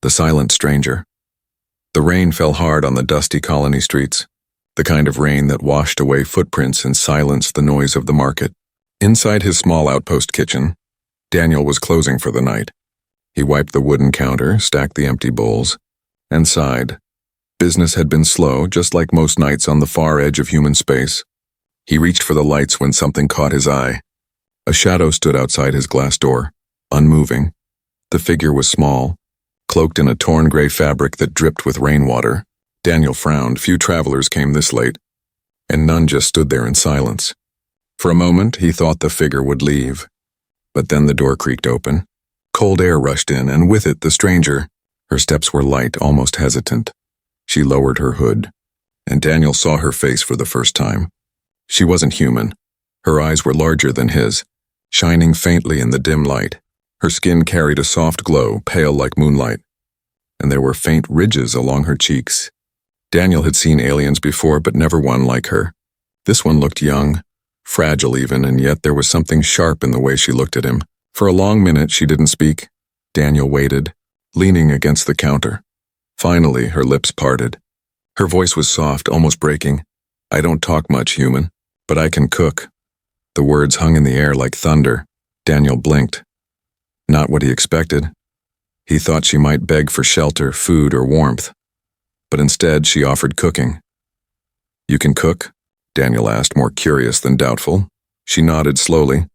The silent stranger. The rain fell hard on the dusty colony streets, the kind of rain that washed away footprints and silenced the noise of the market. Inside his small outpost kitchen, Daniel was closing for the night. He wiped the wooden counter, stacked the empty bowls, and sighed. Business had been slow, just like most nights on the far edge of human space. He reached for the lights when something caught his eye. A shadow stood outside his glass door, unmoving. The figure was small, cloaked in a torn gray fabric that dripped with rainwater. Daniel frowned. Few travelers came this late, and none just stood there in silence. For a moment, he thought the figure would leave. But then the door creaked open. Cold air rushed in, and with it the stranger. Her steps were light, almost hesitant. She lowered her hood, and Daniel saw her face for the first time. She wasn't human. Her eyes were larger than his, shining faintly in the dim light. Her skin carried a soft glow, pale like moonlight, and there were faint ridges along her cheeks. Daniel had seen aliens before, but never one like her. This one looked young, fragile even, and yet there was something sharp in the way she looked at him. For a long minute she didn't speak. Daniel waited, leaning against the counter. Finally, her lips parted. Her voice was soft, almost breaking. "I don't talk much, human, but I can cook." The words hung in the air like thunder. Daniel blinked. Not what he expected. He thought she might beg for shelter, food, or warmth. But instead, she offered cooking. "You can cook?" Daniel asked, more curious than doubtful. She nodded slowly,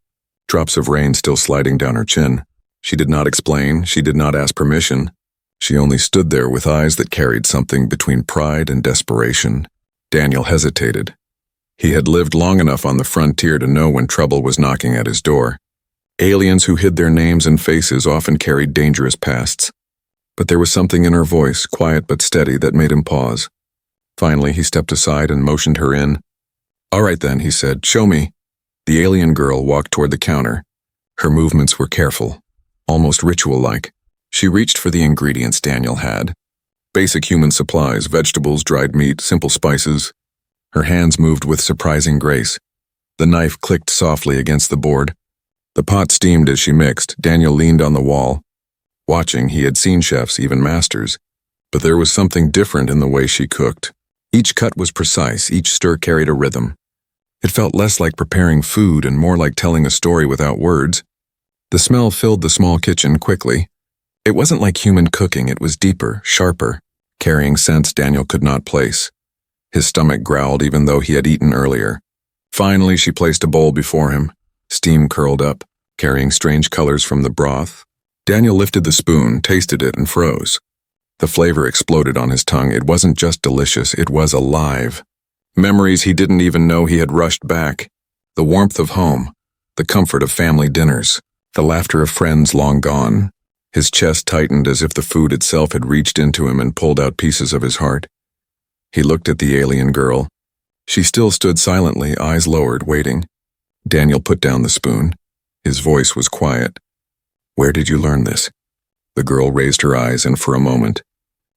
drops of rain still sliding down her chin. She did not explain, she did not ask permission. She only stood there with eyes that carried something between pride and desperation. Daniel hesitated. He had lived long enough on the frontier to know when trouble was knocking at his door. Aliens who hid their names and faces often carried dangerous pasts. But there was something in her voice, quiet but steady, that made him pause. Finally, he stepped aside and motioned her in. "All right then," he said, "show me." The alien girl walked toward the counter. Her movements were careful, almost ritual-like. She reached for the ingredients Daniel had. Basic human supplies, vegetables, dried meat, simple spices. Her hands moved with surprising grace. The knife clicked softly against the board. The pot steamed as she mixed. Daniel leaned on the wall. Watching, he had seen chefs, even masters. But there was something different in the way she cooked. Each cut was precise, each stir carried a rhythm. It felt less like preparing food and more like telling a story without words. The smell filled the small kitchen quickly. It wasn't like human cooking, it was deeper, sharper, carrying scents Daniel could not place. His stomach growled even though he had eaten earlier. Finally, she placed a bowl before him. Steam curled up, carrying strange colors from the broth. Daniel lifted the spoon, tasted it, and froze. The flavor exploded on his tongue. It wasn't just delicious, it was alive. Memories he didn't even know he had rushed back. The warmth of home, the comfort of family dinners, the laughter of friends long gone. His chest tightened as if the food itself had reached into him and pulled out pieces of his heart. He looked at the alien girl. She still stood silently, eyes lowered, waiting. Daniel put down the spoon. His voice was quiet. "Where did you learn this?" The girl raised her eyes, and for a moment,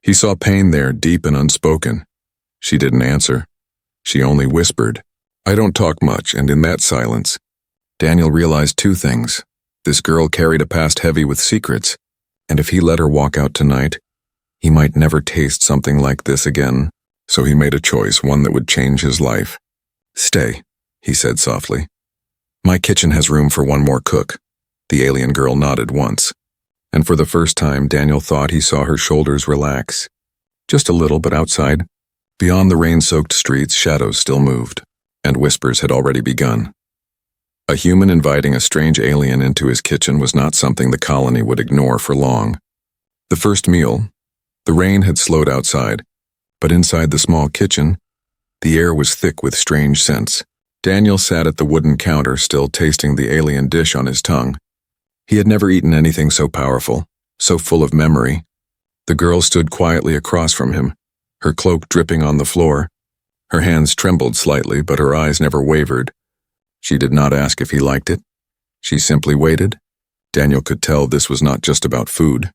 he saw pain there, deep and unspoken. She didn't answer. She only whispered, "I don't talk much," and in that silence, Daniel realized two things. This girl carried a past heavy with secrets, and if he let her walk out tonight, he might never taste something like this again. So he made a choice, one that would change his life. "Stay," he said softly. "My kitchen has room for one more cook." The alien girl nodded once, and for the first time Daniel thought he saw her shoulders relax. Just a little, but outside, beyond the rain-soaked streets, shadows still moved, and whispers had already begun. A human inviting a strange alien into his kitchen was not something the colony would ignore for long. The first meal, the rain had slowed outside, but inside the small kitchen, the air was thick with strange scents. Daniel sat at the wooden counter, still tasting the alien dish on his tongue. He had never eaten anything so powerful, so full of memory. The girl stood quietly across from him, her cloak dripping on the floor. Her hands trembled slightly, but her eyes never wavered. She did not ask if he liked it. She simply waited. Daniel could tell this was not just about food.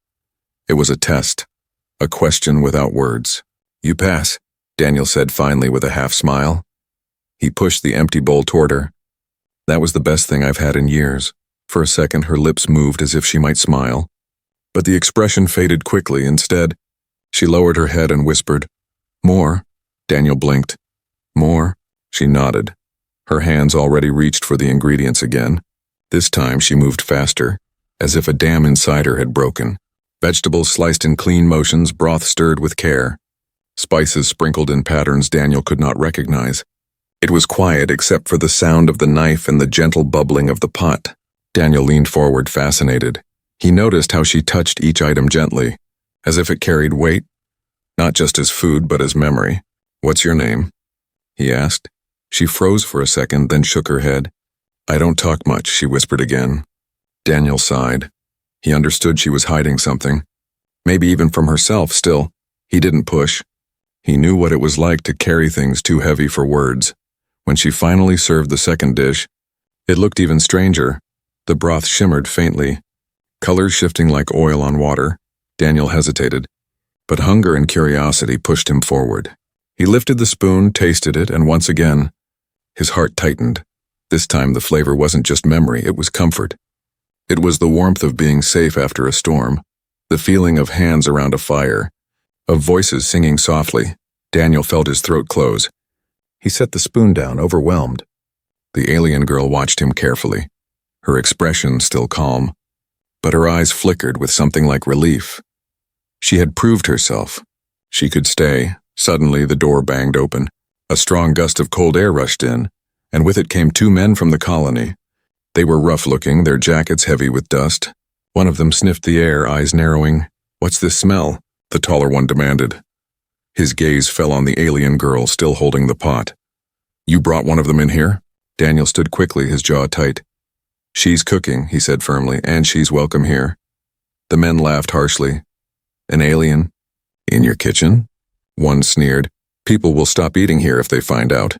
It was a test, a question without words. "You pass," Daniel said finally with a half smile. He pushed the empty bowl toward her. "That was the best thing I've had in years." For a second, her lips moved as if she might smile. But the expression faded quickly. Instead, she lowered her head and whispered, "More." Daniel blinked. "More?" She nodded. Her hands already reached for the ingredients again. This time she moved faster, as if a dam inside her had broken. Vegetables sliced in clean motions, broth stirred with care. Spices sprinkled in patterns Daniel could not recognize. It was quiet except for the sound of the knife and the gentle bubbling of the pot. Daniel leaned forward, fascinated. He noticed how she touched each item gently, as if it carried weight, not just as food but as memory. "What's your name?" he asked. She froze for a second, then shook her head. "I don't talk much," she whispered again. Daniel sighed. He understood she was hiding something. Maybe even from herself. Still, he didn't push. He knew what it was like to carry things too heavy for words. When she finally served the second dish, it looked even stranger. The broth shimmered faintly, colors shifting like oil on water. Daniel hesitated, but hunger and curiosity pushed him forward. He lifted the spoon, tasted it, and once again, his heart tightened. This time the flavor wasn't just memory, it was comfort. It was the warmth of being safe after a storm, the feeling of hands around a fire, of voices singing softly. Daniel felt his throat close. He set the spoon down, overwhelmed. The alien girl watched him carefully, her expression still calm, but her eyes flickered with something like relief. She had proved herself. She could stay. Suddenly, the door banged open. A strong gust of cold air rushed in, and with it came two men from the colony. They were rough-looking, their jackets heavy with dust. One of them sniffed the air, eyes narrowing. "What's this smell?" the taller one demanded. His gaze fell on the alien girl still holding the pot. "You brought one of them in here?" Daniel stood quickly, his jaw tight. "She's cooking," he said firmly, "and she's welcome here." The men laughed harshly. "An alien? In your kitchen?" One sneered. "People will stop eating here if they find out.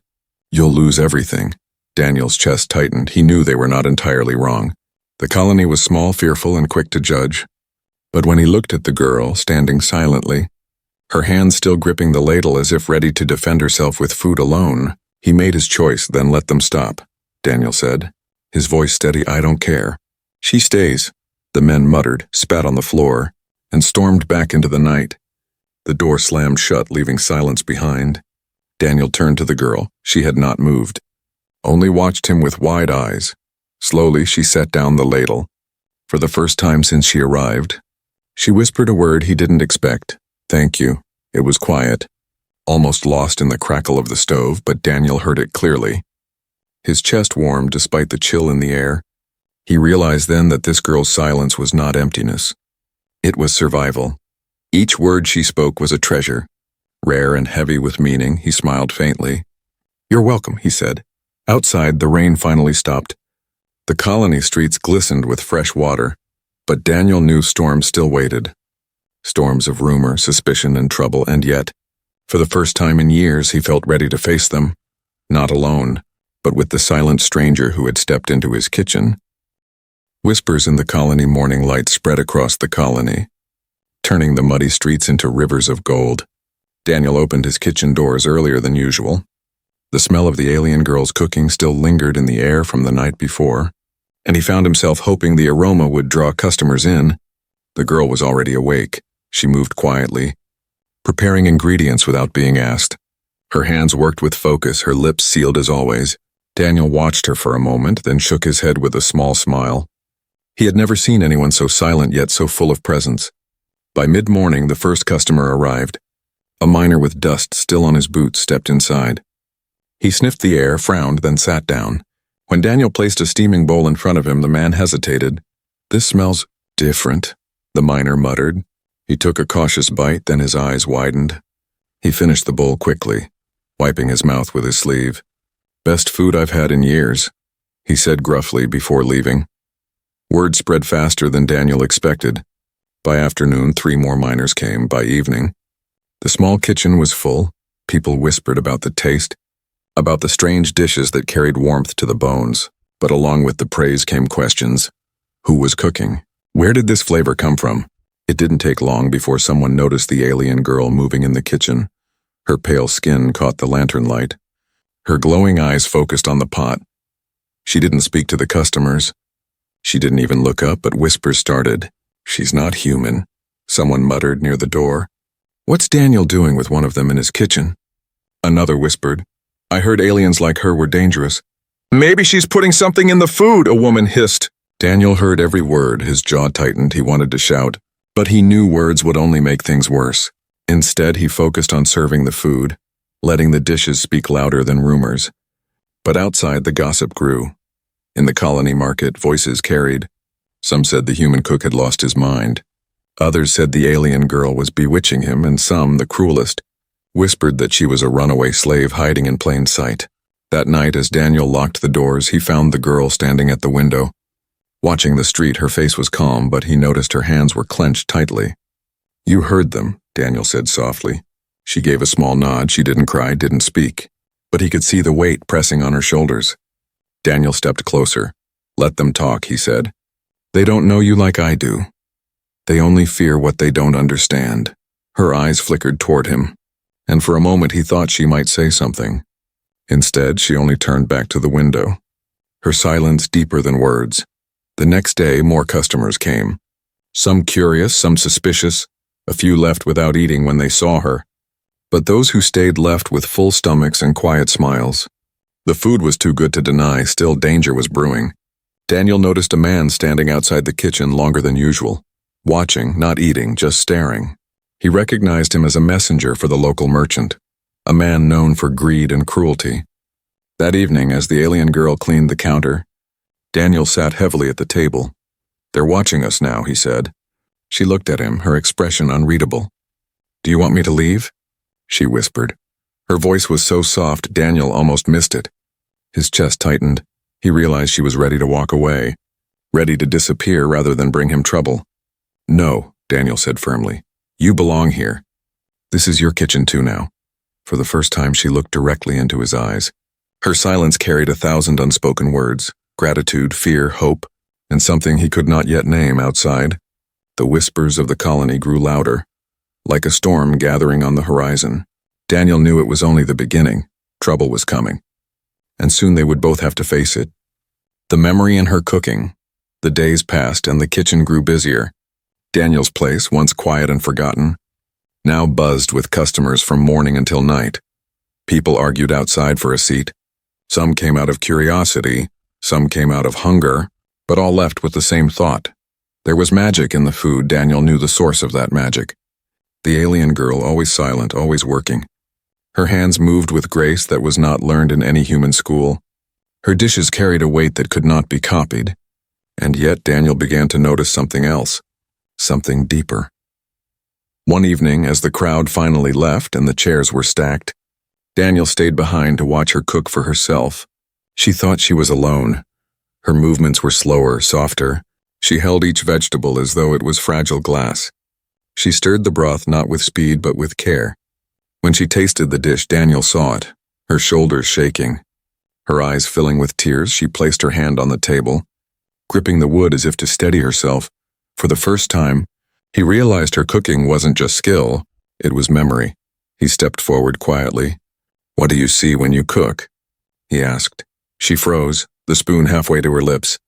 You'll lose everything." Daniel's chest tightened. He knew they were not entirely wrong. The colony was small, fearful, and quick to judge. But when he looked at the girl, standing silently, her hands still gripping the ladle as if ready to defend herself with food alone, he made his choice, then let them stop. Daniel said, his voice steady, "I don't care." "She stays." The men muttered, spat on the floor, and stormed back into the night. The door slammed shut, leaving silence behind. Daniel turned to the girl. She had not moved, only watched him with wide eyes. Slowly, she set down the ladle. For the first time since she arrived, she whispered a word he didn't expect. "Thank you." It was quiet, almost lost in the crackle of the stove, but Daniel heard it clearly. His chest warmed despite the chill in the air. He realized then that this girl's silence was not emptiness. It was survival. Each word she spoke was a treasure, rare and heavy with meaning. He smiled faintly. "You're welcome," he said. Outside, the rain finally stopped. The colony streets glistened with fresh water, but Daniel knew storms still waited. Storms of rumor, suspicion, and trouble, and yet, for the first time in years, he felt ready to face them. Not alone, but with the silent stranger who had stepped into his kitchen. Whispers in the colony morning light spread across the colony, turning the muddy streets into rivers of gold. Daniel opened his kitchen doors earlier than usual. The smell of the alien girl's cooking still lingered in the air from the night before, and he found himself hoping the aroma would draw customers in. The girl was already awake. She moved quietly, preparing ingredients without being asked. Her hands worked with focus, her lips sealed as always. Daniel watched her for a moment, then shook his head with a small smile. He had never seen anyone so silent yet so full of presence. By mid-morning, the first customer arrived. A miner with dust still on his boots stepped inside. He sniffed the air, frowned, then sat down. When Daniel placed a steaming bowl in front of him, the man hesitated. "This smells different," the miner muttered. He took a cautious bite, then his eyes widened. He finished the bowl quickly, wiping his mouth with his sleeve. "Best food I've had in years," he said gruffly before leaving. Word spread faster than Daniel expected. By afternoon, 3 more miners came. By evening, the small kitchen was full. People whispered about the taste, about the strange dishes that carried warmth to the bones. But along with the praise came questions. Who was cooking? Where did this flavor come from? It didn't take long before someone noticed the alien girl moving in the kitchen. Her pale skin caught the lantern light. Her glowing eyes focused on the pot. She didn't speak to the customers. She didn't even look up, but whispers started. "She's not human," someone muttered near the door. "What's Daniel doing with one of them in his kitchen?" Another whispered, "I heard aliens like her were dangerous." "Maybe she's putting something in the food," a woman hissed. Daniel heard every word, his jaw tightened, he wanted to shout, but he knew words would only make things worse. Instead, he focused on serving the food, letting the dishes speak louder than rumors. But outside, the gossip grew. In the colony market, voices carried. Some said the human cook had lost his mind. Others said the alien girl was bewitching him, and some, the cruelest, whispered that she was a runaway slave hiding in plain sight. That night, as Daniel locked the doors, he found the girl standing at the window. Watching the street, her face was calm, but he noticed her hands were clenched tightly. "You heard them," Daniel said softly. She gave a small nod. She didn't cry, didn't speak, but he could see the weight pressing on her shoulders. Daniel stepped closer. "Let them talk," he said. "They don't know you like I do. They only fear what they don't understand." Her eyes flickered toward him, and for a moment he thought she might say something. Instead, she only turned back to the window, her silence deeper than words. The next day, more customers came. Some curious, some suspicious. A few left without eating when they saw her. But those who stayed left with full stomachs and quiet smiles. The food was too good to deny, still danger was brewing. Daniel noticed a man standing outside the kitchen longer than usual, watching, not eating, just staring. He recognized him as a messenger for the local merchant, a man known for greed and cruelty. That evening, as the alien girl cleaned the counter, Daniel sat heavily at the table. "They're watching us now," he said. She looked at him, her expression unreadable. "Do you want me to leave?" she whispered. Her voice was so soft, Daniel almost missed it. His chest tightened. He realized she was ready to walk away, ready to disappear rather than bring him trouble. "No," Daniel said firmly. "You belong here. This is your kitchen too now." For the first time, she looked directly into his eyes. Her silence carried 1,000 unspoken words, gratitude, fear, hope, and something he could not yet name outside. The whispers of the colony grew louder, like a storm gathering on the horizon. Daniel knew it was only the beginning. Trouble was coming. And soon they would both have to face it. The memory in her cooking. The days passed and the kitchen grew busier. Daniel's place, once quiet and forgotten, now buzzed with customers from morning until night. People argued outside for a seat. Some came out of curiosity, some came out of hunger, but all left with the same thought. There was magic in the food. Daniel knew the source of that magic. The alien girl, always silent, always working. Her hands moved with grace that was not learned in any human school. Her dishes carried a weight that could not be copied. And yet Daniel began to notice something else, something deeper. One evening, as the crowd finally left and the chairs were stacked, Daniel stayed behind to watch her cook for herself. She thought she was alone. Her movements were slower, softer. She held each vegetable as though it was fragile glass. She stirred the broth not with speed but with care. When she tasted the dish, Daniel saw it, her shoulders shaking. Her eyes filling with tears, she placed her hand on the table, gripping the wood as if to steady herself. For the first time, he realized her cooking wasn't just skill, it was memory. He stepped forward quietly. "What do you see when you cook?" he asked. She froze, the spoon halfway to her lips.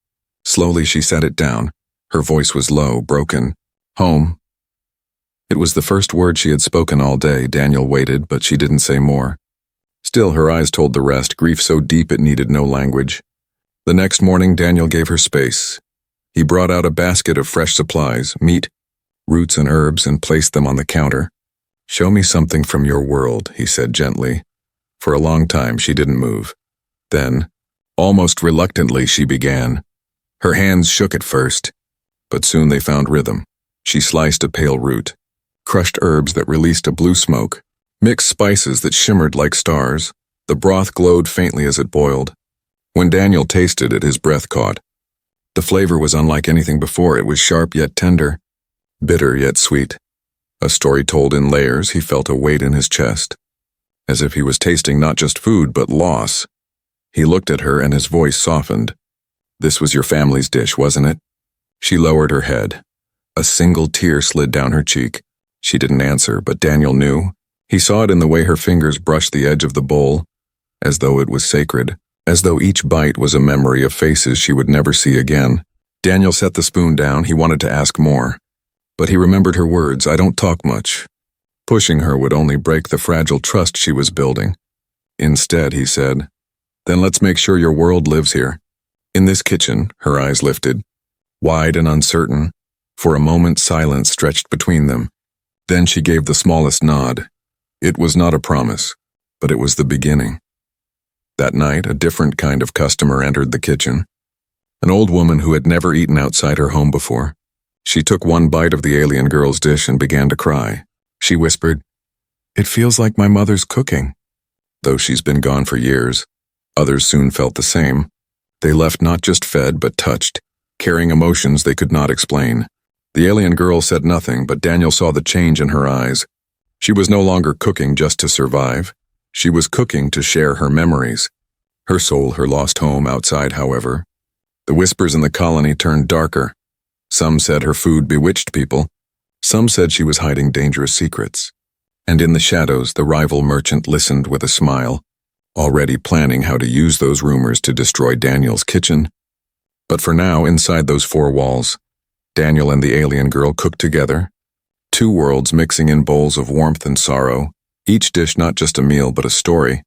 Slowly she set it down. Her voice was low, broken. "Home." It was the first word she had spoken all day. Daniel waited, but she didn't say more. Still, her eyes told the rest, grief so deep it needed no language. The next morning, Daniel gave her space. He brought out a basket of fresh supplies, meat, roots and herbs, and placed them on the counter. "Show me something from your world," he said gently. For a long time, she didn't move. Then, almost reluctantly, she began. Her hands shook at first, but soon they found rhythm. She sliced a pale root, crushed herbs that released a blue smoke, mixed spices that shimmered like stars. The broth glowed faintly as it boiled. When Daniel tasted it, his breath caught. The flavor was unlike anything before. It was sharp yet tender, bitter yet sweet. A story told in layers. He felt a weight in his chest, as if he was tasting not just food but loss. He looked at her and his voice softened. "This was your family's dish, wasn't it?" She lowered her head. A single tear slid down her cheek. She didn't answer, but Daniel knew. He saw it in the way her fingers brushed the edge of the bowl, as though it was sacred, as though each bite was a memory of faces she would never see again. Daniel set the spoon down. He wanted to ask more. But he remembered her words, "I don't talk much." Pushing her would only break the fragile trust she was building. Instead, he said, "Then let's make sure your world lives here." In this kitchen, her eyes lifted, wide and uncertain. For a moment, silence stretched between them. Then she gave the smallest nod. It was not a promise, but it was the beginning. That night, a different kind of customer entered the kitchen. An old woman who had never eaten outside her home before. She took one bite of the alien girl's dish and began to cry. She whispered, "It feels like my mother's cooking." Though she's been gone for years, others soon felt the same. They left not just fed, but touched, carrying emotions they could not explain. The alien girl said nothing, but Daniel saw the change in her eyes. She was no longer cooking just to survive. She was cooking to share her memories. Her soul, her lost home outside, however. The whispers in the colony turned darker. Some said her food bewitched people. Some said she was hiding dangerous secrets. And in the shadows, the rival merchant listened with a smile, already planning how to use those rumors to destroy Daniel's kitchen. But for now, inside those four walls, Daniel and the alien girl cooked together, two worlds mixing in bowls of warmth and sorrow, each dish not just a meal but a story.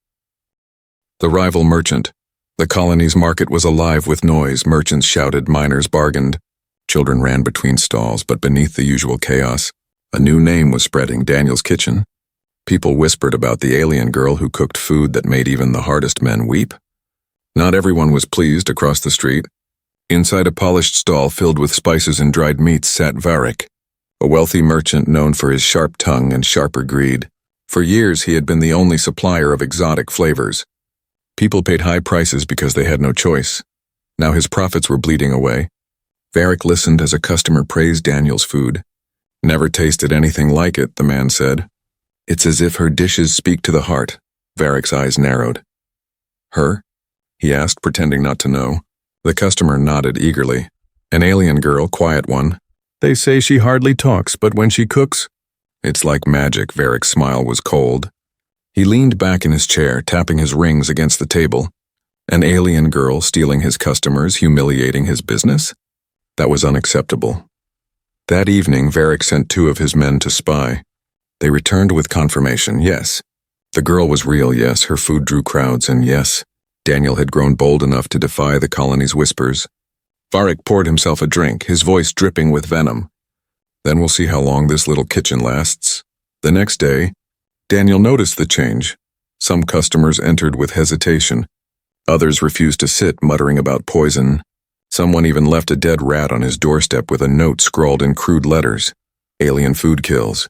The rival merchant. The colony's market was alive with noise. Merchants shouted, miners bargained. Children ran between stalls, but beneath the usual chaos, a new name was spreading: Daniel's kitchen. People whispered about the alien girl who cooked food that made even the hardest men weep. Not everyone was pleased. Across the street, inside a polished stall filled with spices and dried meats, sat Varric, a wealthy merchant known for his sharp tongue and sharper greed. For years he had been the only supplier of exotic flavors. People paid high prices because they had no choice. Now his profits were bleeding away. Varric listened as a customer praised Daniel's food. "Never tasted anything like it," the man said. "It's as if her dishes speak to the heart." Varric's eyes narrowed. "Her?" he asked, pretending not to know. The customer nodded eagerly. "An alien girl, quiet one. They say she hardly talks, but when she cooks..." "It's like magic." Varric's smile was cold. He leaned back in his chair, tapping his rings against the table. An alien girl stealing his customers, humiliating his business? That was unacceptable. That evening, Varric sent two of his men to spy. They returned with confirmation. Yes, the girl was real. Yes, her food drew crowds. And yes, Daniel had grown bold enough to defy the colony's whispers. Varric poured himself a drink, his voice dripping with venom. "Then we'll see how long this little kitchen lasts." The next day, Daniel noticed the change. Some customers entered with hesitation. Others refused to sit, muttering about poison. Someone even left a dead rat on his doorstep with a note scrawled in crude letters: "Alien food kills."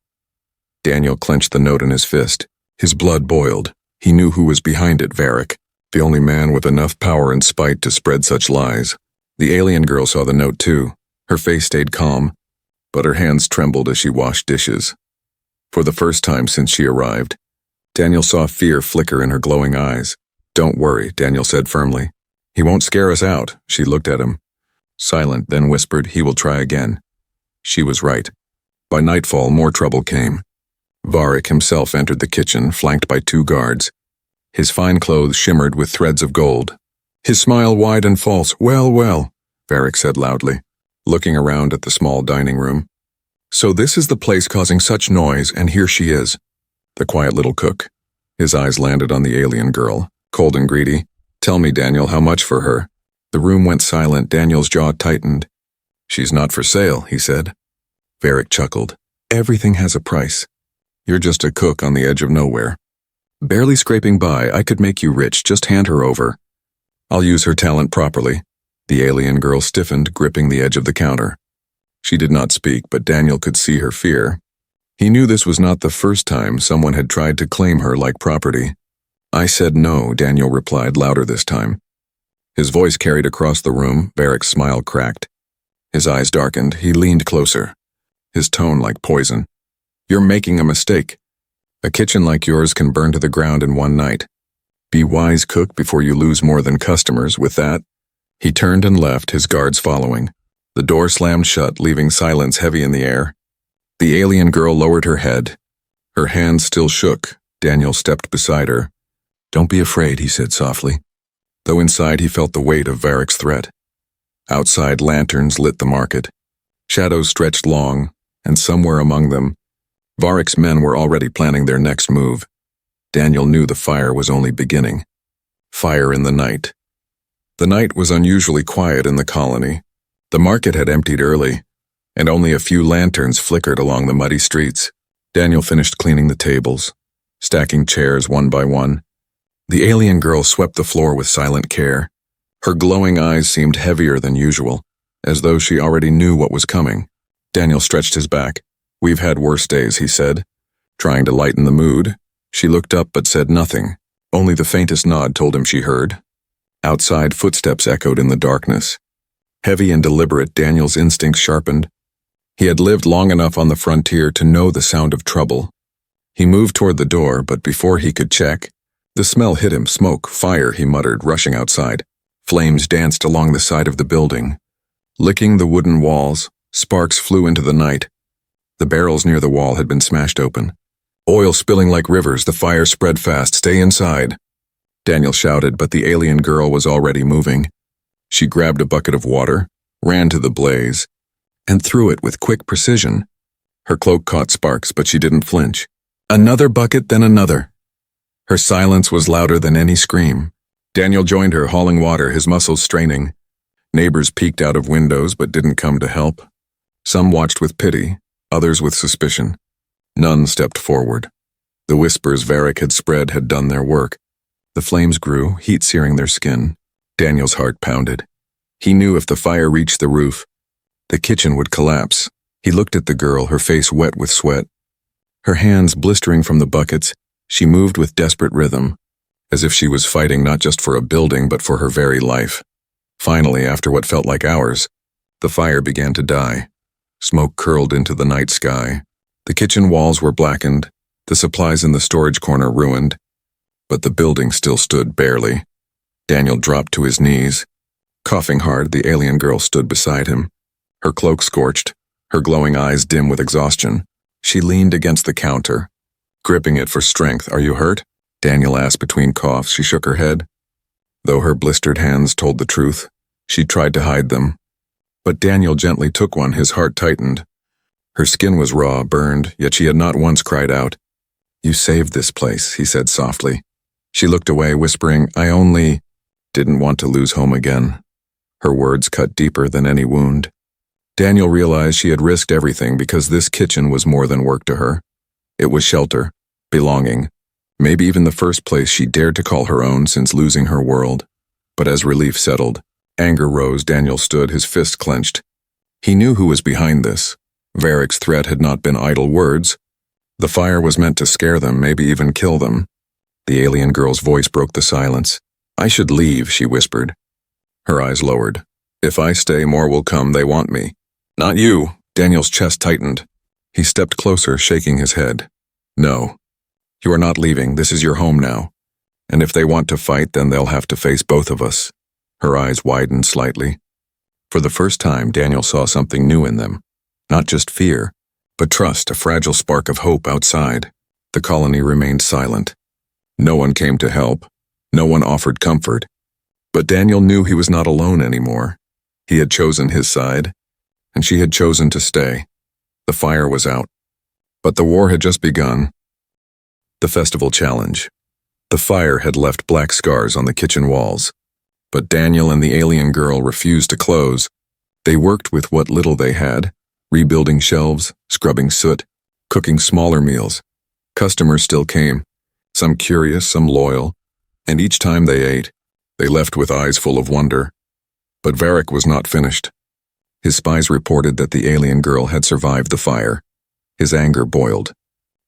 Daniel clenched the note in his fist. His blood boiled. He knew who was behind it: Varric, the only man with enough power and spite to spread such lies. The alien girl saw the note too. Her face stayed calm, but her hands trembled as she washed dishes. For the first time since she arrived, Daniel saw fear flicker in her glowing eyes. "Don't worry," Daniel said firmly. "He won't scare us out." She looked at him, silent, then whispered, "He will try again." She was right. By nightfall, more trouble came. Varric himself entered the kitchen, flanked by two guards. His fine clothes shimmered with threads of gold. His smile wide and false. "Well, well," Varric said loudly, looking around at the small dining room. "So this is the place causing such noise, and here she is." The quiet little cook. His eyes landed on the alien girl, cold and greedy. "Tell me, Daniel, how much for her?" The room went silent. Daniel's jaw tightened. "She's not for sale," he said. Varric chuckled. "Everything has a price. You're just a cook on the edge of nowhere. Barely scraping by. I could make you rich. Just hand her over. I'll use her talent properly." The alien girl stiffened, gripping the edge of the counter. She did not speak, but Daniel could see her fear. He knew this was not the first time someone had tried to claim her like property. "I said no," Daniel replied, louder this time. His voice carried across the room. Varric's smile cracked. His eyes darkened. He leaned closer, his tone like poison. "You're making a mistake. A kitchen like yours can burn to the ground in one night. Be wise, cook, before you lose more than customers." With that, he turned and left, his guards following. The door slammed shut, leaving silence heavy in the air. The alien girl lowered her head. Her hands still shook. Daniel stepped beside her. "Don't be afraid," he said softly, though inside he felt the weight of Varric's threat. Outside, lanterns lit the market. Shadows stretched long, and somewhere among them, Varek's men were already planning their next move. Daniel knew the fire was only beginning. Fire in the night. The night was unusually quiet in the colony. The market had emptied early, and only a few lanterns flickered along the muddy streets. Daniel finished cleaning the tables, stacking chairs one by one. The alien girl swept the floor with silent care. Her glowing eyes seemed heavier than usual, as though she already knew what was coming. Daniel stretched his back. "We've had worse days," he said. Trying to lighten the mood, she looked up but said nothing. Only the faintest nod told him she heard. Outside, footsteps echoed in the darkness. Heavy and deliberate, Daniel's instincts sharpened. He had lived long enough on the frontier to know the sound of trouble. He moved toward the door, but before he could check, the smell hit him. "Smoke, fire," he muttered, rushing outside. Flames danced along the side of the building. Licking the wooden walls, sparks flew into the night. The barrels near the wall had been smashed open. Oil spilling like rivers, the fire spread fast. "Stay inside," Daniel shouted, but the alien girl was already moving. She grabbed a bucket of water, ran to the blaze, and threw it with quick precision. Her cloak caught sparks, but she didn't flinch. Another bucket, then another. Her silence was louder than any scream. Daniel joined her, hauling water, his muscles straining. Neighbors peeked out of windows but didn't come to help. Some watched with pity, others with suspicion. None stepped forward. The whispers Varek had spread had done their work. The flames grew, heat searing their skin. Daniel's heart pounded. He knew if the fire reached the roof, the kitchen would collapse. He looked at the girl, her face wet with sweat. Her hands blistering from the buckets, she moved with desperate rhythm, as if she was fighting not just for a building but for her very life. Finally, after what felt like hours, the fire began to die. Smoke curled into the night sky. The kitchen walls were blackened, the supplies in the storage corner ruined, but the building still stood barely. Daniel dropped to his knees. Coughing hard, the alien girl stood beside him. Her cloak scorched, her glowing eyes dim with exhaustion. She leaned against the counter, gripping it for strength. "Are you hurt?" Daniel asked between coughs. She shook her head. Though her blistered hands told the truth, she tried to hide them. But Daniel gently took one, his heart tightened. Her skin was raw, burned, yet she had not once cried out. "You saved this place," he said softly. She looked away, whispering, "I only didn't want to lose home again." Her words cut deeper than any wound. Daniel realized she had risked everything because this kitchen was more than work to her. It was shelter, belonging, maybe even the first place she dared to call her own since losing her world. But as relief settled, anger rose. Daniel stood, his fist clenched. He knew who was behind this. Varek's threat had not been idle words. The fire was meant to scare them, maybe even kill them. The alien girl's voice broke the silence. "I should leave," she whispered. Her eyes lowered. "If I stay, more will come. They want me." "Not you." Daniel's chest tightened. He stepped closer, shaking his head. "No. You are not leaving. This is your home now. And if they want to fight, then they'll have to face both of us." Her eyes widened slightly. For the first time, Daniel saw something new in them. Not just fear, but trust, a fragile spark of hope outside. The colony remained silent. No one came to help. No one offered comfort. But Daniel knew he was not alone anymore. He had chosen his side, and she had chosen to stay. The fire was out. But the war had just begun. The festival challenge. The fire had left black scars on the kitchen walls. But Daniel and the alien girl refused to close. They worked with what little they had, rebuilding shelves, scrubbing soot, cooking smaller meals. Customers still came, some curious, some loyal, and each time they ate, they left with eyes full of wonder. But Varek was not finished. His spies reported that the alien girl had survived the fire. His anger boiled.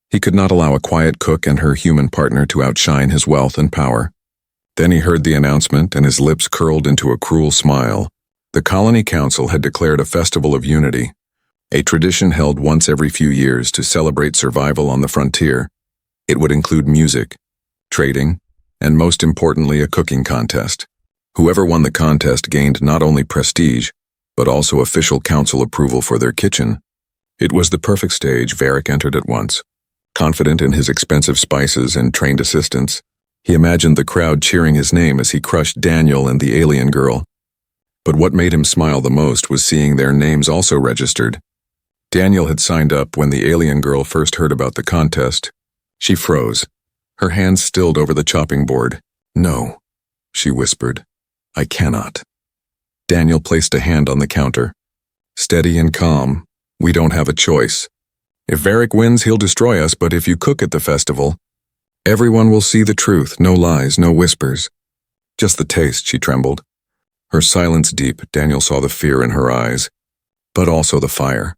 He could not allow a quiet cook and her human partner to outshine his wealth and power. Then he heard the announcement, and his lips curled into a cruel smile. The Colony Council had declared a festival of unity, a tradition held once every few years to celebrate survival on the frontier. It would include music, trading, and most importantly, a cooking contest. Whoever won the contest gained not only prestige, but also official council approval for their kitchen. It was the perfect stage. Varek entered at once. Confident in his expensive spices and trained assistants, he imagined the crowd cheering his name as he crushed Daniel and the alien girl. But what made him smile the most was seeing their names also registered. Daniel had signed up when the alien girl first heard about the contest. She froze, her hands stilled over the chopping board. "No," she whispered. "I cannot." Daniel placed a hand on the counter. "Steady and calm. We don't have a choice. If Varric wins, he'll destroy us, but if you cook at the festival, everyone will see the truth, no lies, no whispers." Just the taste, she trembled. Her silence deep, Daniel saw the fear in her eyes, but also the fire.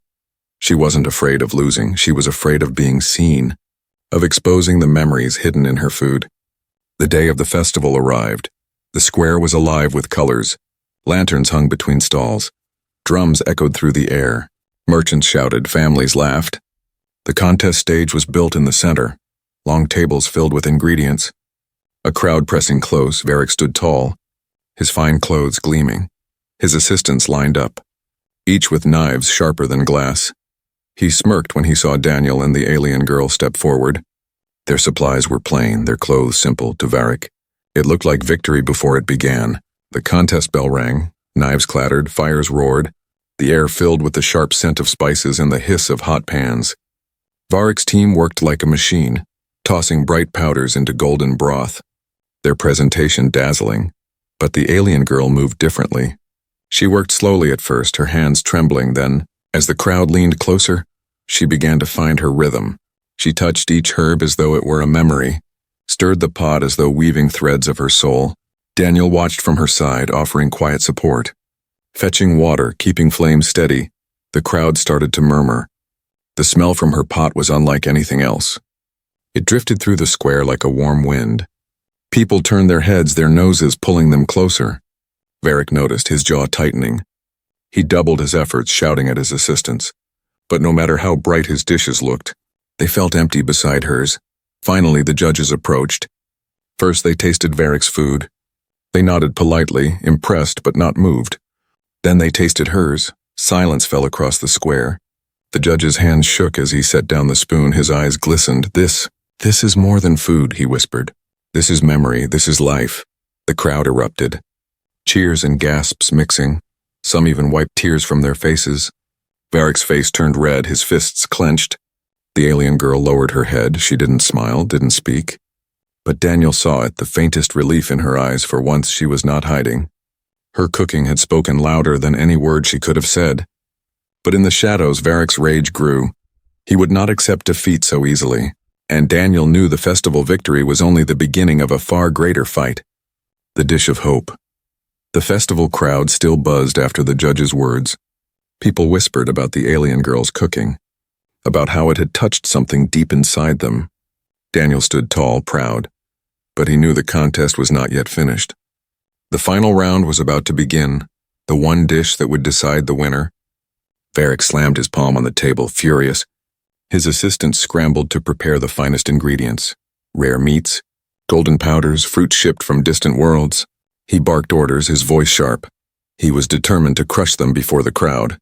She wasn't afraid of losing, she was afraid of being seen, of exposing the memories hidden in her food. The day of the festival arrived. The square was alive with colors. Lanterns hung between stalls. Drums echoed through the air. Merchants shouted, families laughed. The contest stage was built in the center, long tables filled with ingredients. A crowd pressing close, Varric stood tall, his fine clothes gleaming. His assistants lined up, each with knives sharper than glass. He smirked when he saw Daniel and the alien girl step forward. Their supplies were plain, their clothes simple to Varric. It looked like victory before it began. The contest bell rang, knives clattered, fires roared, the air filled with the sharp scent of spices and the hiss of hot pans. Varric's team worked like a machine, tossing bright powders into golden broth, their presentation dazzling. But the alien girl moved differently. She worked slowly at first, her hands trembling, then, as the crowd leaned closer, she began to find her rhythm. She touched each herb as though it were a memory, stirred the pot as though weaving threads of her soul. Daniel watched from her side, offering quiet support. Fetching water, keeping flames steady, the crowd started to murmur. The smell from her pot was unlike anything else. It drifted through the square like a warm wind. People turned their heads, their noses pulling them closer. Varric noticed, his jaw tightening. He doubled his efforts, shouting at his assistants. But no matter how bright his dishes looked, they felt empty beside hers. Finally, the judges approached. First, they tasted Varric's food. They nodded politely, impressed but not moved. Then they tasted hers. Silence fell across the square. The judge's hands shook as he set down the spoon, his eyes glistened. This is more than food," he whispered. "This is memory, this is life." The crowd erupted. Cheers and gasps mixing. Some even wiped tears from their faces. Varric's face turned red, his fists clenched. The alien girl lowered her head. She didn't smile, didn't speak. But Daniel saw it, the faintest relief in her eyes. For once she was not hiding. Her cooking had spoken louder than any word she could have said. But in the shadows, Varric's rage grew. He would not accept defeat so easily, and Daniel knew the festival victory was only the beginning of a far greater fight. The dish of hope. The festival crowd still buzzed after the judge's words. People whispered about the alien girl's cooking, about how it had touched something deep inside them. Daniel stood tall, proud, but he knew the contest was not yet finished. The final round was about to begin, the one dish that would decide the winner. Varric slammed his palm on the table, furious. His assistants scrambled to prepare the finest ingredients, rare meats, golden powders, fruit shipped from distant worlds. He barked orders, his voice sharp. He was determined to crush them before the crowd.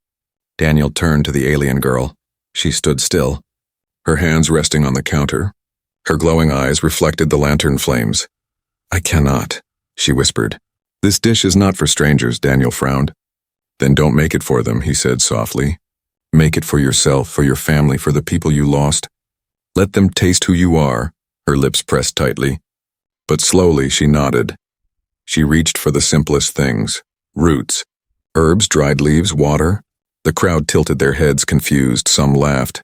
Daniel turned to the alien girl. She stood still, her hands resting on the counter. Her glowing eyes reflected the lantern flames. "I cannot," she whispered. "This dish is not for strangers," Daniel frowned. "Then don't make it for them," he said softly. "Make it for yourself, for your family, for the people you lost. Let them taste who you are." Her lips pressed tightly. But slowly she nodded. She reached for the simplest things. Roots, herbs, dried leaves, water. The crowd tilted their heads, confused. Some laughed,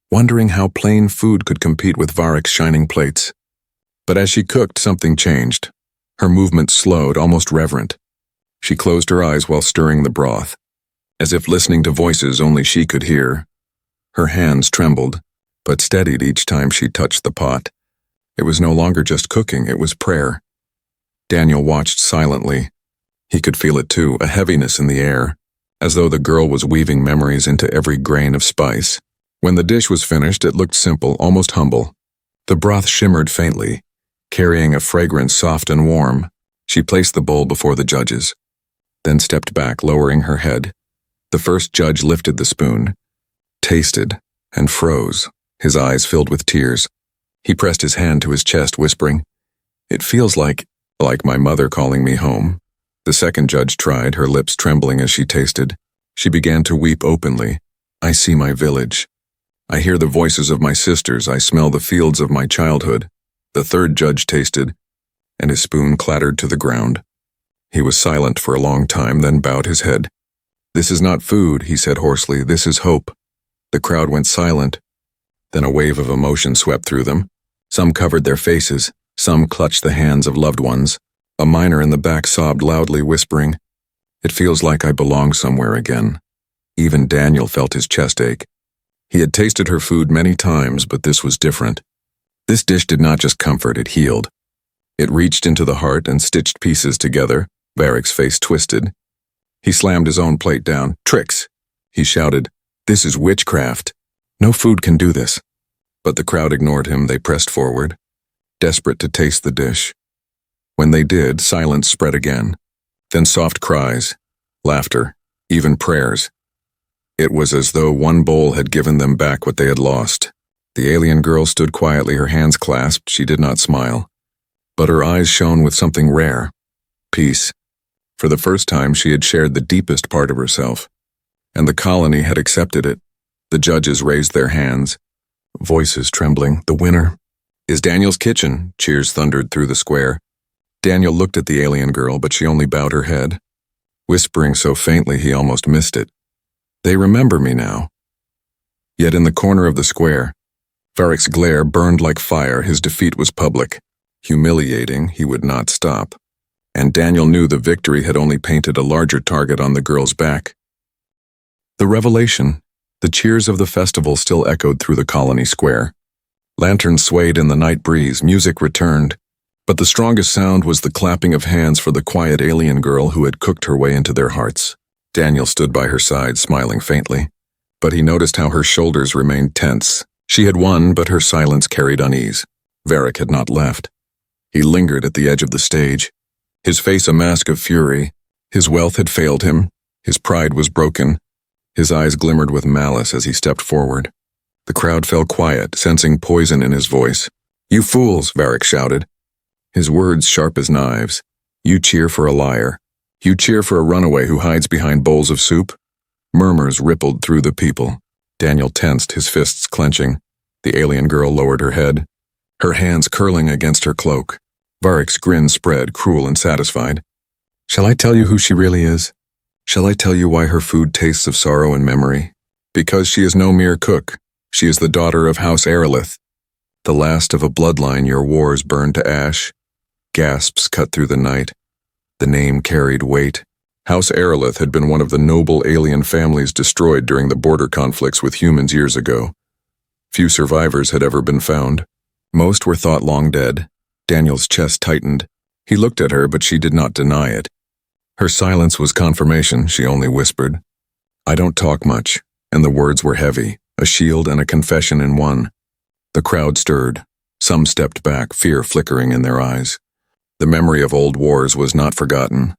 wondering how plain food could compete with Varric's shining plates. But as she cooked, something changed. Her movement slowed, almost reverent. She closed her eyes while stirring the broth, as if listening to voices only she could hear. Her hands trembled, but steadied each time she touched the pot. It was no longer just cooking, it was prayer. Daniel watched silently. He could feel it too, a heaviness in the air, as though the girl was weaving memories into every grain of spice. When the dish was finished, it looked simple, almost humble. The broth shimmered faintly, carrying a fragrance soft and warm. She placed the bowl before the judges, then stepped back, lowering her head. The first judge lifted the spoon, tasted, and froze, his eyes filled with tears. He pressed his hand to his chest, whispering, "It feels like my mother calling me home." The second judge tried, her lips trembling as she tasted. She began to weep openly. I see my village. I hear the voices of my sisters. I smell the fields of my childhood. The third judge tasted, and his spoon clattered to the ground. He was silent for a long time, then bowed his head. This is not food, he said hoarsely. This is hope. The crowd went silent. Then a wave of emotion swept through them. Some covered their faces. Some clutched the hands of loved ones. A miner in the back sobbed loudly, whispering, "It feels like I belong somewhere again." Even Daniel felt his chest ache. He had tasted her food many times, but this was different. This dish did not just comfort, it healed. It reached into the heart and stitched pieces together. Varric's face twisted. He slammed his own plate down. "Tricks!" he shouted. "This is witchcraft. No food can do this." But the crowd ignored him. They pressed forward, desperate to taste the dish. When they did, silence spread again. Then soft cries, laughter, even prayers. It was as though one bowl had given them back what they had lost. The alien girl stood quietly, her hands clasped. She did not smile, but her eyes shone with something rare. Peace. For the first time, she had shared the deepest part of herself, and the colony had accepted it. The judges raised their hands, voices trembling. The winner is Daniel's kitchen, cheers thundered through the square. Daniel looked at the alien girl, but she only bowed her head, whispering so faintly he almost missed it. "They remember me now." Yet in the corner of the square, Varric's glare burned like fire. His defeat was public, humiliating. He would not stop. And Daniel knew the victory had only painted a larger target on the girl's back. The revelation, the cheers of the festival still echoed through the colony square. Lanterns swayed in the night breeze, music returned, but the strongest sound was the clapping of hands for the quiet alien girl who had cooked her way into their hearts. Daniel stood by her side, smiling faintly, but he noticed how her shoulders remained tense. She had won, but her silence carried unease. Varric had not left. He lingered at the edge of the stage, his face a mask of fury. His wealth had failed him. His pride was broken. His eyes glimmered with malice as he stepped forward. The crowd fell quiet, sensing poison in his voice. "You fools," Varric shouted, his words sharp as knives. "You cheer for a liar. You cheer for a runaway who hides behind bowls of soup." Murmurs rippled through the people. Daniel tensed, his fists clenching. The alien girl lowered her head, her hands curling against her cloak. Varric's grin spread, cruel and satisfied. "Shall I tell you who she really is? Shall I tell you why her food tastes of sorrow and memory? Because she is no mere cook. She is the daughter of House Aerolith, the last of a bloodline your wars burned to ash." Gasps cut through the night. The name carried weight. House Aerolith had been one of the noble alien families destroyed during the border conflicts with humans years ago. Few survivors had ever been found. Most were thought long dead. Daniel's chest tightened. He looked at her, but she did not deny it. Her silence was confirmation. She only whispered, "I don't talk much," and the words were heavy, a shield and a confession in one. The crowd stirred. Some stepped back, fear flickering in their eyes. The memory of old wars was not forgotten.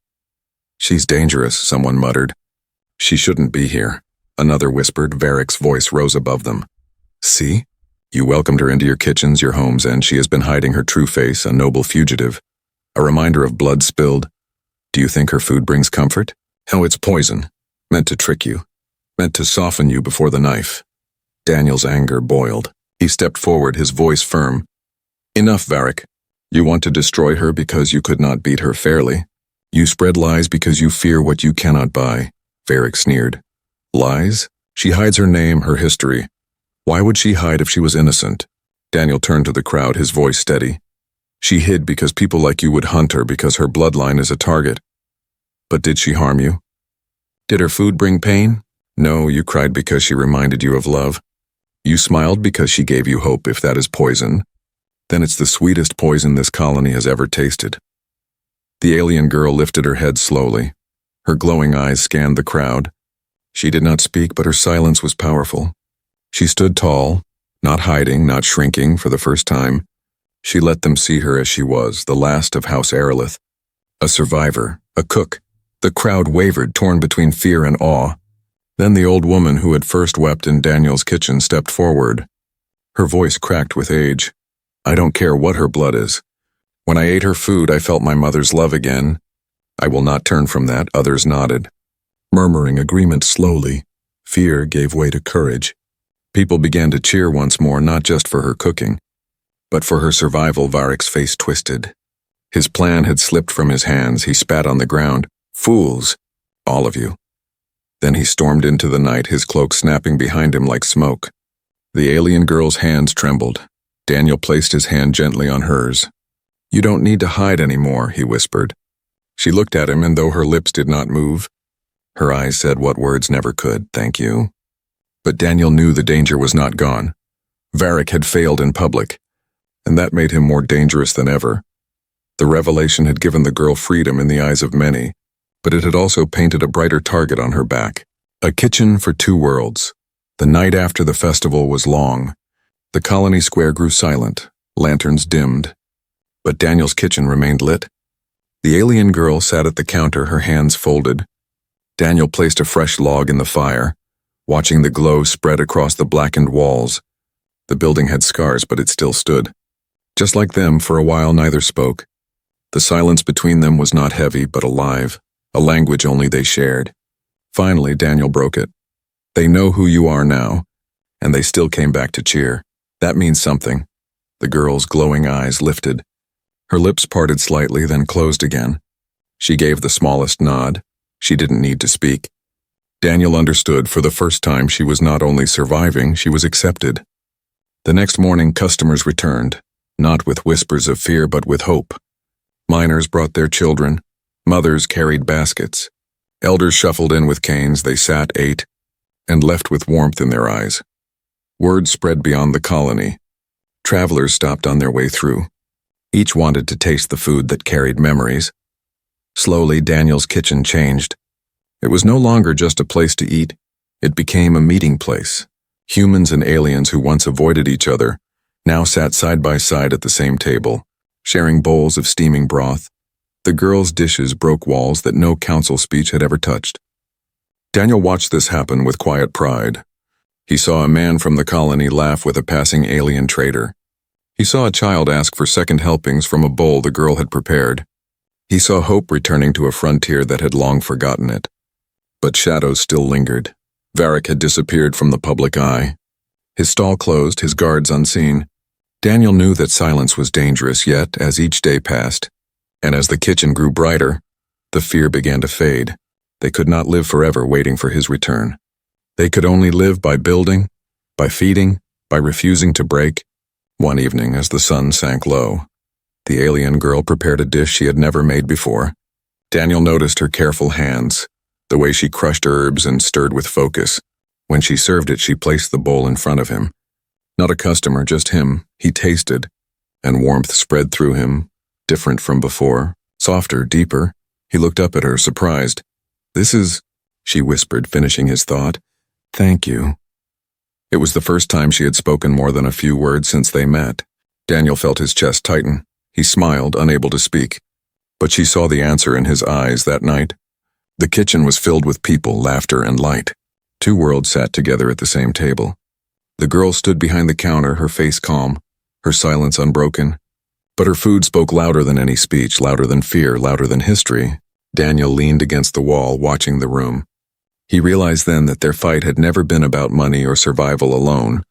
"She's dangerous," someone muttered. "She shouldn't be here," another whispered. Varric's voice rose above them. "See? You welcomed her into your kitchens, your homes, and she has been hiding her true face, a noble fugitive. A reminder of blood spilled. Do you think her food brings comfort? Oh, it's poison, meant to trick you, meant to soften you before the knife." Daniel's anger boiled. He stepped forward, his voice firm. "Enough, Varric. You want to destroy her because you could not beat her fairly. You spread lies because you fear what you cannot buy." Varric sneered. "Lies? She hides her name, her history. Why would she hide if she was innocent?" Daniel turned to the crowd, his voice steady. "She hid because people like you would hunt her, because her bloodline is a target. But did she harm you? Did her food bring pain? No, you cried because she reminded you of love. You smiled because she gave you hope. If that is poison, then it's the sweetest poison this colony has ever tasted." The alien girl lifted her head slowly. Her glowing eyes scanned the crowd. She did not speak, but her silence was powerful. She stood tall, not hiding, not shrinking. For the first time, she let them see her as she was, the last of House Aerolith. A survivor, a cook. The crowd wavered, torn between fear and awe. Then the old woman who had first wept in Daniel's kitchen stepped forward. Her voice cracked with age. "I don't care what her blood is. When I ate her food, I felt my mother's love again. I will not turn from that." Others nodded, murmuring agreement slowly. Fear gave way to courage. People began to cheer once more, not just for her cooking, but for her survival. Varek's face twisted. His plan had slipped from his hands. He spat on the ground. Fools, all of you. Then he stormed into the night, his cloak snapping behind him like smoke. The alien girl's hands trembled. Daniel placed his hand gently on hers. You don't need to hide anymore, he whispered. She looked at him, and though her lips did not move, her eyes said what words never could, thank you. But Daniel knew the danger was not gone. Varek had failed in public, and that made him more dangerous than ever. The revelation had given the girl freedom in the eyes of many, but it had also painted a brighter target on her back. A kitchen for two worlds. The night after the festival was long. The colony square grew silent, lanterns dimmed, but Daniel's kitchen remained lit. The alien girl sat at the counter, her hands folded. Daniel placed a fresh log in the fire, watching the glow spread across the blackened walls. The building had scars, but it still stood. Just like them, for a while neither spoke. The silence between them was not heavy, but alive, a language only they shared. Finally, Daniel broke it. They know who you are now, and they still came back to cheer. That means something. The girl's glowing eyes lifted. Her lips parted slightly, then closed again. She gave the smallest nod. She didn't need to speak. Daniel understood for the first time she was not only surviving, she was accepted. The next morning, customers returned, not with whispers of fear, but with hope. Miners brought their children. Mothers carried baskets. Elders shuffled in with canes. They sat, ate, and left with warmth in their eyes. Word spread beyond the colony. Travelers stopped on their way through. Each wanted to taste the food that carried memories. Slowly, Daniel's kitchen changed. It was no longer just a place to eat. It became a meeting place. Humans and aliens who once avoided each other now sat side by side at the same table, sharing bowls of steaming broth. The girls' dishes broke walls that no council speech had ever touched. Daniel watched this happen with quiet pride. He saw a man from the colony laugh with a passing alien trader. He saw a child ask for second helpings from a bowl the girl had prepared. He saw hope returning to a frontier that had long forgotten it. But shadows still lingered. Varek had disappeared from the public eye. His stall closed, his guards unseen. Daniel knew that silence was dangerous, yet, as each day passed, and as the kitchen grew brighter, the fear began to fade. They could not live forever waiting for his return. They could only live by building, by feeding, by refusing to break. One evening, as the sun sank low, the alien girl prepared a dish she had never made before. Daniel noticed her careful hands, the way she crushed herbs and stirred with focus. When she served it, she placed the bowl in front of him. Not a customer, just him. He tasted, and warmth spread through him, different from before, softer, deeper. He looked up at her, surprised. "This is," she whispered, finishing his thought. "Thank you." It was the first time she had spoken more than a few words since they met. Daniel felt his chest tighten. He smiled, unable to speak. But she saw the answer in his eyes that night. The kitchen was filled with people, laughter, and light. Two worlds sat together at the same table. The girl stood behind the counter, her face calm, her silence unbroken. But her food spoke louder than any speech, louder than fear, louder than history. Daniel leaned against the wall, watching the room. He realized then that their fight had never been about money or survival alone.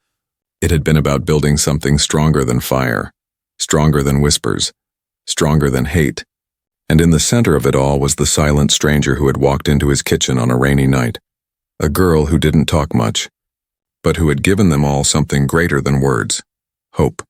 It had been about building something stronger than fire, stronger than whispers, stronger than hate. And in the center of it all was the silent stranger who had walked into his kitchen on a rainy night. A girl who didn't talk much, but who had given them all something greater than words: hope.